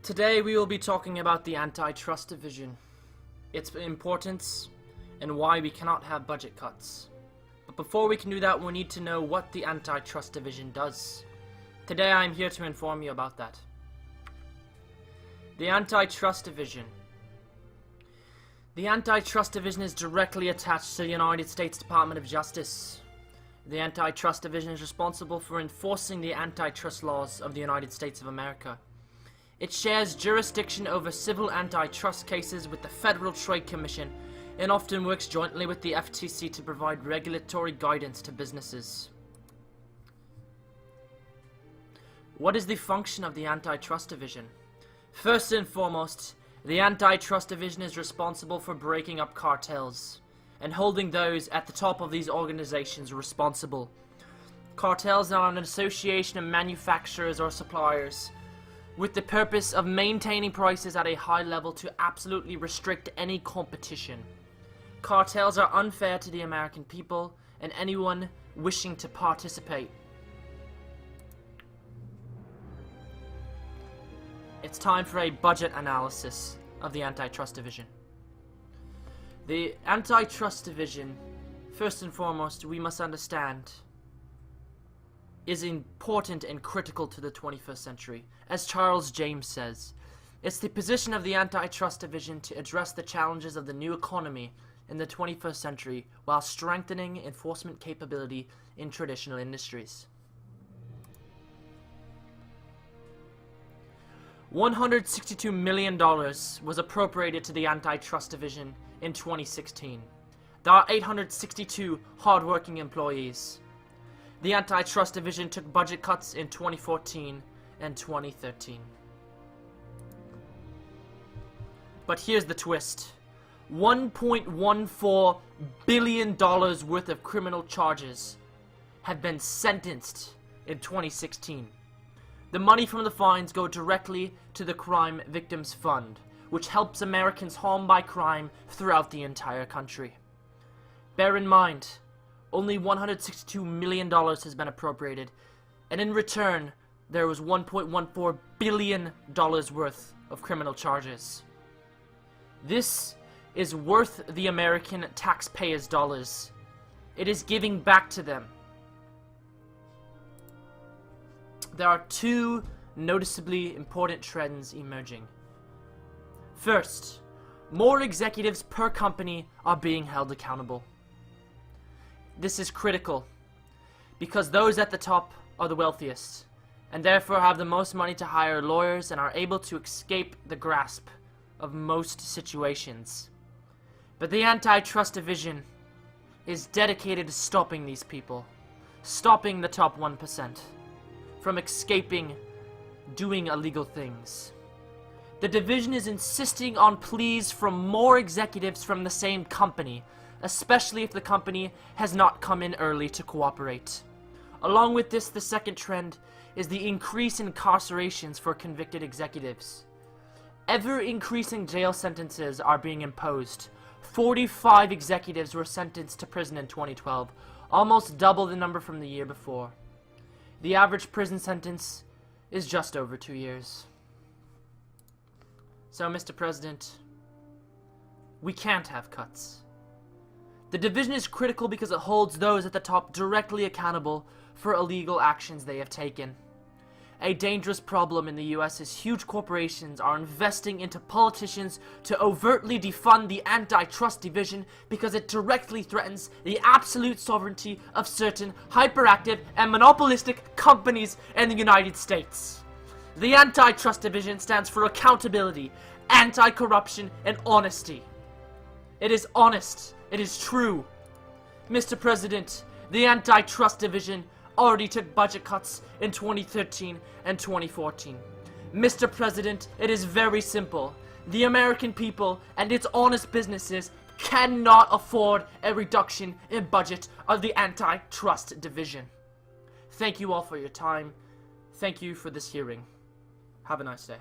Today we will be talking about the Antitrust Division, its importance, and why we cannot have budget cuts. But before we can do that, we need to know what the Antitrust Division does. Today I am here to inform you about that. The Antitrust Division. The Antitrust Division is directly attached to the United States Department of Justice. The Antitrust Division is responsible for enforcing the antitrust laws of the United States of America. It shares jurisdiction over civil antitrust cases with the Federal Trade Commission and often works jointly with the FTC to provide regulatory guidance to businesses. What is the function of the Antitrust Division? First and foremost, the Antitrust Division is responsible for breaking up cartels and holding those at the top of these organizations responsible. Cartels are an association of manufacturers or suppliers with the purpose of maintaining prices at a high level to absolutely restrict any competition. Cartels are unfair to the American people and anyone wishing to participate. It's time for a budget analysis of the Antitrust Division. The Antitrust Division, first and foremost, we must understand, is important and critical to the 21st century. As Charles James says, it's the position of the Antitrust Division to address the challenges of the new economy in the 21st century while strengthening enforcement capability in traditional industries. $162 million was appropriated to the Antitrust Division in 2016. There are 862 hard-working employees. The Antitrust Division took budget cuts in 2014 and 2013. But here's the twist. $1.14 billion worth of criminal charges have been sentenced in 2016. The money from the fines go directly to the Crime Victims Fund, which helps Americans harmed by crime throughout the entire country. Bear in mind, only $162 million has been appropriated, and in return, there was $1.14 billion worth of criminal charges. This is worth the American taxpayers' dollars. It is giving back to them. There are two noticeably important trends emerging. First, more executives per company are being held accountable. This is critical because those at the top are the wealthiest and therefore have the most money to hire lawyers and are able to escape the grasp of most situations. But the Antitrust Division is dedicated to stopping these people, stopping the top 1% from escaping doing illegal things. The division is insisting on pleas from more executives from the same company, especially if the company has not come in early to cooperate. Along with this, the second trend is the increase in incarcerations for convicted executives. Ever-increasing jail sentences are being imposed. 45 executives were sentenced to prison in 2012, almost double the number from the year before. The average prison sentence is just over 2 years. So, Mr. President, we can't have cuts. The division is critical because it holds those at the top directly accountable for illegal actions they have taken. A dangerous problem in the US is huge corporations are investing into politicians to overtly defund the Antitrust Division because it directly threatens the absolute sovereignty of certain hyperactive and monopolistic companies in the United States. The Antitrust Division stands for accountability, anti-corruption, and honesty. It is honest. It is true. Mr. President, the Antitrust Division already took budget cuts in 2013 and 2014. Mr. President, it is very simple. The American people and its honest businesses cannot afford a reduction in budget of the Antitrust Division. Thank you all for your time. Thank you for this hearing. Have a nice day.